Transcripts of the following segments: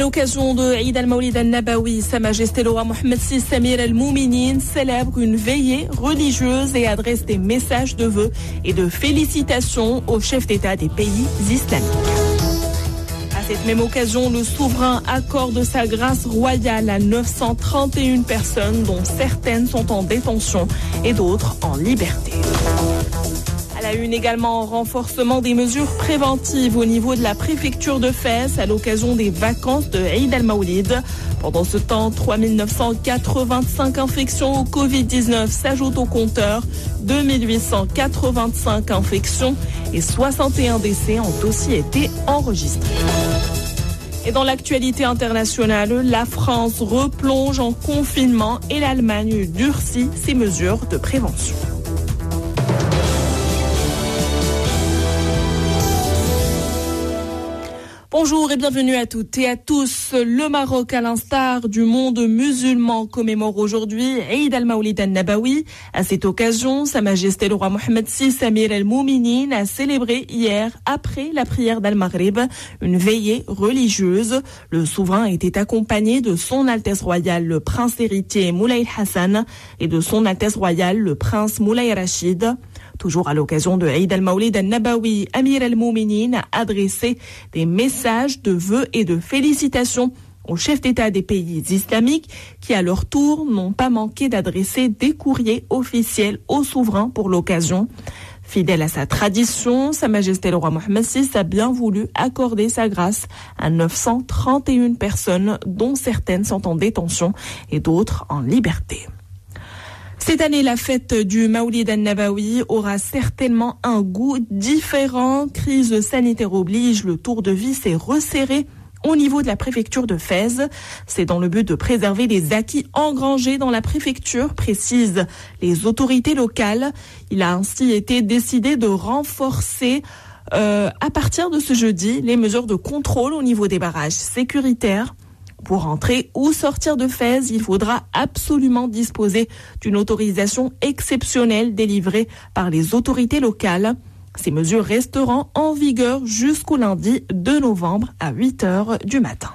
À l'occasion de Eid al-Mawlid al-Nabawi, Sa Majesté le roi Mohammed VI Amir al-Mouminin célèbre une veillée religieuse et adresse des messages de vœux et de félicitations aux chefs d'État des pays islamiques. À cette même occasion, le souverain accorde sa grâce royale à 931 personnes, dont certaines sont en détention et d'autres en liberté. À la une également, renforcement des mesures préventives au niveau de la préfecture de Fès à l'occasion des vacances de Eid al-Mawlid. Pendant ce temps, 3985 infections au Covid-19 s'ajoutent au compteur, 2885 infections et 61 décès ont aussi été enregistrés. Et dans l'actualité internationale, la France replonge en confinement et l'Allemagne durcit ses mesures de prévention. Bonjour et bienvenue à toutes et à tous. Le Maroc, à l'instar du monde musulman, commémore aujourd'hui Eid al-Mawlid al-Nabawi. À cette occasion, Sa Majesté le roi Mohammed VI Amir al-Mouminin a célébré hier, après la prière d'Al-Maghrib, une veillée religieuse. Le souverain était accompagné de son Altesse royale le prince héritier Moulay Hassan et de son Altesse royale le prince Moulay Rachid. Toujours à l'occasion de Eid al-Mawlid al-Nabawi, Amir al-Mouminin a adressé des messages de vœux et de félicitations aux chefs d'État des pays islamiques qui, à leur tour, n'ont pas manqué d'adresser des courriers officiels au souverain pour l'occasion. Fidèle à sa tradition, Sa Majesté le roi Mohammed VI a bien voulu accorder sa grâce à 931 personnes, dont certaines sont en détention et d'autres en liberté. Cette année, la fête du Mawlid al-Nabawi aura certainement un goût différent. Crise sanitaire oblige, le tour de vis s'est resserré au niveau de la préfecture de Fès. C'est dans le but de préserver les acquis engrangés dans la préfecture, précisent les autorités locales. Il a ainsi été décidé de renforcer à partir de ce jeudi les mesures de contrôle au niveau des barrages sécuritaires. Pour entrer ou sortir de Fès, il faudra absolument disposer d'une autorisation exceptionnelle délivrée par les autorités locales. Ces mesures resteront en vigueur jusqu'au lundi 2 novembre à 8h du matin.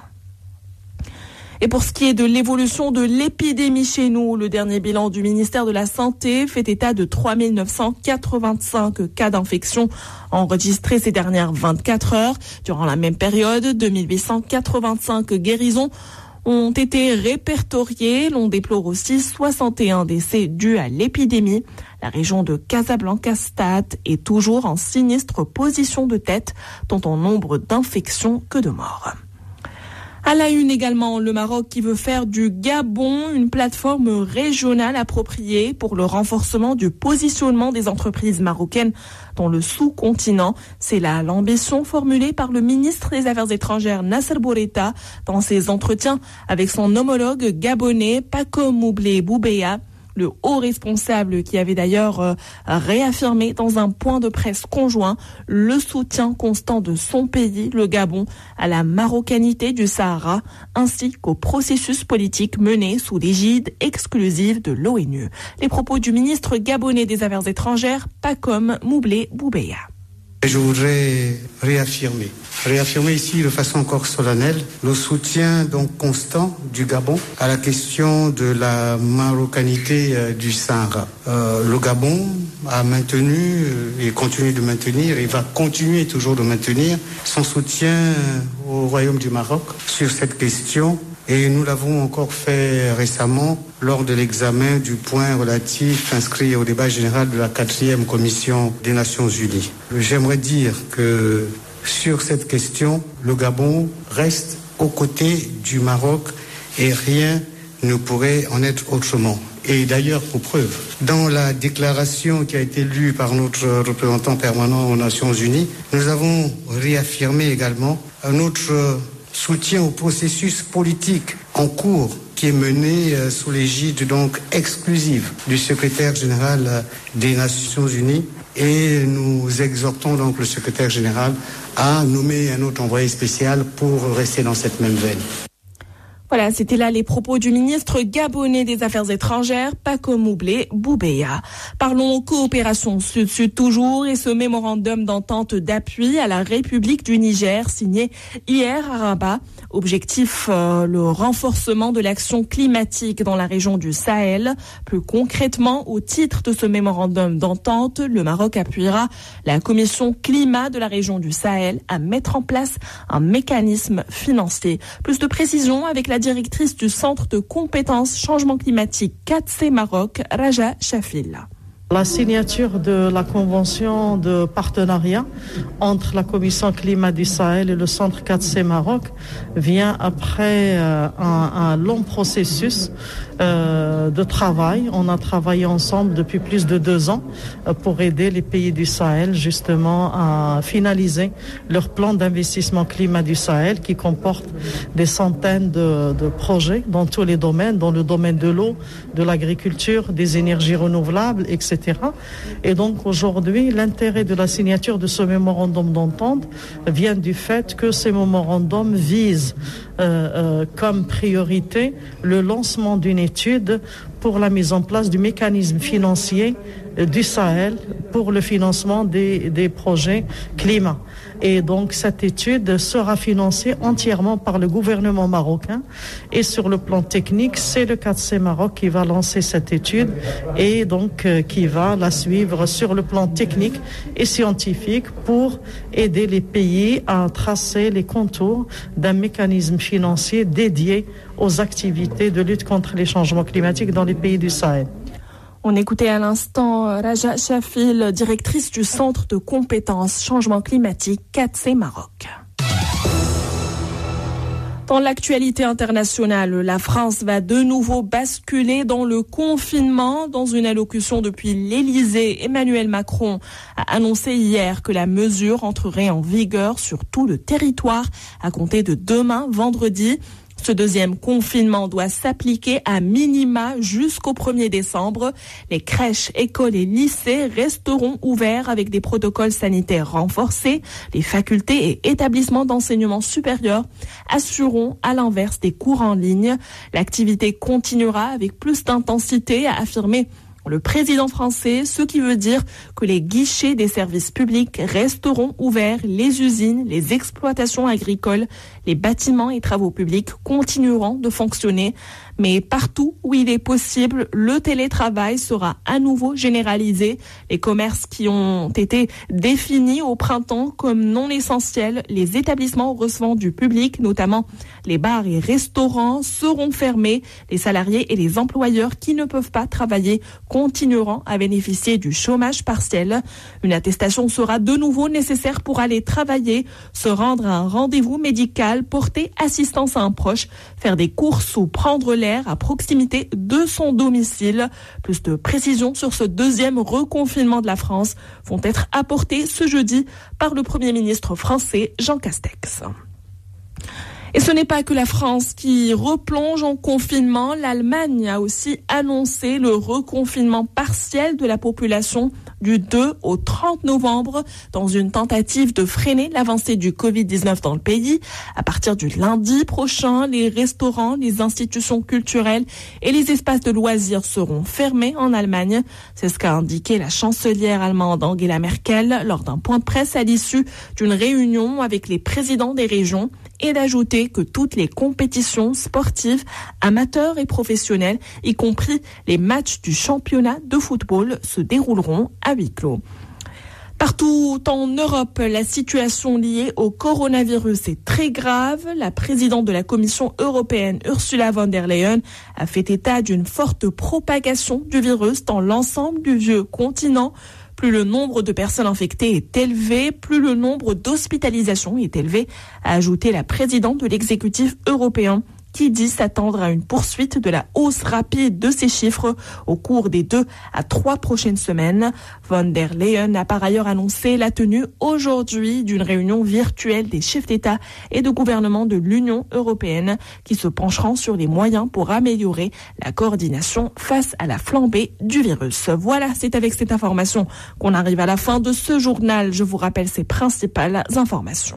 Et pour ce qui est de l'évolution de l'épidémie chez nous, le dernier bilan du ministère de la Santé fait état de 3985 cas d'infection enregistrés ces dernières 24 heures. Durant la même période, 2885 guérisons ont été répertoriées. L'on déplore aussi 61 décès dus à l'épidémie. La région de Casablanca-Stade est toujours en sinistre position de tête, tant en nombre d'infections que de morts. À la une également, le Maroc qui veut faire du Gabon une plateforme régionale appropriée pour le renforcement du positionnement des entreprises marocaines dans le sous-continent. C'est là l'ambition formulée par le ministre des Affaires étrangères Nasser Bourita dans ses entretiens avec son homologue gabonais Paco Moublé Boubeya. Le haut responsable qui avait d'ailleurs réaffirmé dans un point de presse conjoint le soutien constant de son pays, le Gabon, à la marocanité du Sahara, ainsi qu'au processus politique mené sous l'égide exclusive de l'ONU. Les propos du ministre gabonais des Affaires étrangères, Pacom Moublé Boubeya. Je voudrais réaffirmer ici de façon encore solennelle le soutien donc constant du Gabon à la question de la marocanité du Sahara. Le Gabon a maintenu et continue de maintenir et va continuer toujours de maintenir son soutien au Royaume du Maroc sur cette question. Et nous l'avons encore fait récemment lors de l'examen du point relatif inscrit au débat général de la 4e commission des Nations Unies. J'aimerais dire que sur cette question, le Gabon reste aux côtés du Maroc et rien ne pourrait en être autrement. Et d'ailleurs, pour preuve, dans la déclaration qui a été lue par notre représentant permanent aux Nations Unies, nous avons réaffirmé également notre soutien au processus politique en cours qui est mené sous l'égide donc exclusive du secrétaire général des Nations Unies et nous exhortons donc le secrétaire général à nommer un autre envoyé spécial pour rester dans cette même veine. Voilà, c'était là les propos du ministre gabonais des Affaires étrangères, Paco Moublé Boubeya. Parlons coopération sud-sud toujours et ce mémorandum d'entente d'appui à la République du Niger signé hier à Rabat. Objectif, le renforcement de l'action climatique dans la région du Sahel. Plus concrètement, au titre de ce mémorandum d'entente, le Maroc appuiera la commission climat de la région du Sahel à mettre en place un mécanisme financier. Plus de précisions avec la directrice du Centre de compétences changement climatique 4C Maroc, Raja Chafil. La signature de la convention de partenariat entre la Commission climat du Sahel et le Centre 4C Maroc vient après un long processus de travail. On a travaillé ensemble depuis plus de 2 ans pour aider les pays du Sahel justement à finaliser leur plan d'investissement climat du Sahel qui comporte des centaines de projets dans tous les domaines, dans le domaine de l'eau, de l'agriculture, des énergies renouvelables, etc. Et donc aujourd'hui, l'intérêt de la signature de ce mémorandum d'entente vient du fait que ces mémorandums visent comme priorité le lancement d'une étude pour la mise en place du mécanisme financier du Sahel pour le financement des projets climat. Et donc cette étude sera financée entièrement par le gouvernement marocain et sur le plan technique, c'est le 4C Maroc qui va lancer cette étude et donc qui va la suivre sur le plan technique et scientifique pour aider les pays à tracer les contours d'un mécanisme financier dédié aux activités de lutte contre les changements climatiques dans les pays du Sahel. On écoutait à l'instant Raja Chafil, directrice du Centre de compétences changement climatique 4C Maroc. Dans l'actualité internationale, la France va de nouveau basculer dans le confinement. Dans une allocution depuis l'Élysée, Emmanuel Macron a annoncé hier que la mesure entrerait en vigueur sur tout le territoire à compter de demain, vendredi. Ce deuxième confinement doit s'appliquer à minima jusqu'au 1er décembre. Les crèches, écoles et lycées resteront ouverts avec des protocoles sanitaires renforcés. Les facultés et établissements d'enseignement supérieur assureront à l'inverse des cours en ligne. L'activité continuera avec plus d'intensité, a affirmé le président français, ce qui veut dire que les guichets des services publics resteront ouverts, les usines, les exploitations agricoles, les bâtiments et travaux publics continueront de fonctionner. Mais partout où il est possible, le télétravail sera à nouveau généralisé. Les commerces qui ont été définis au printemps comme non essentiels, les établissements recevant du public, notamment les bars et restaurants, seront fermés. Les salariés et les employeurs qui ne peuvent pas travailler continueront à bénéficier du chômage partiel. Une attestation sera de nouveau nécessaire pour aller travailler, se rendre à un rendez-vous médical, porter assistance à un proche, faire des courses ou prendre l'air à proximité de son domicile. Plus de précisions sur ce deuxième reconfinement de la France vont être apportées ce jeudi par le Premier ministre français Jean Castex. Et ce n'est pas que la France qui replonge en confinement. L'Allemagne a aussi annoncé le reconfinement partiel de la population du 2 au 30 novembre dans une tentative de freiner l'avancée du Covid-19 dans le pays. À partir du lundi prochain, les restaurants, les institutions culturelles et les espaces de loisirs seront fermés en Allemagne. C'est ce qu'a indiqué la chancelière allemande Angela Merkel lors d'un point de presse à l'issue d'une réunion avec les présidents des régions, et d'ajouter que toutes les compétitions sportives, amateurs et professionnelles, y compris les matchs du championnat de football, se dérouleront à huis clos. Partout en Europe, la situation liée au coronavirus est très grave. La présidente de la Commission européenne, Ursula von der Leyen, a fait état d'une forte propagation du virus dans l'ensemble du vieux continent. Plus le nombre de personnes infectées est élevé, plus le nombre d'hospitalisations est élevé, a ajouté la présidente de l'exécutif européen, qui dit s'attendre à une poursuite de la hausse rapide de ces chiffres au cours des 2 à 3 prochaines semaines. Von der Leyen a par ailleurs annoncé la tenue aujourd'hui d'une réunion virtuelle des chefs d'État et de gouvernement de l'Union européenne qui se pencheront sur les moyens pour améliorer la coordination face à la flambée du virus. Voilà, c'est avec cette information qu'on arrive à la fin de ce journal. Je vous rappelle ces principales informations.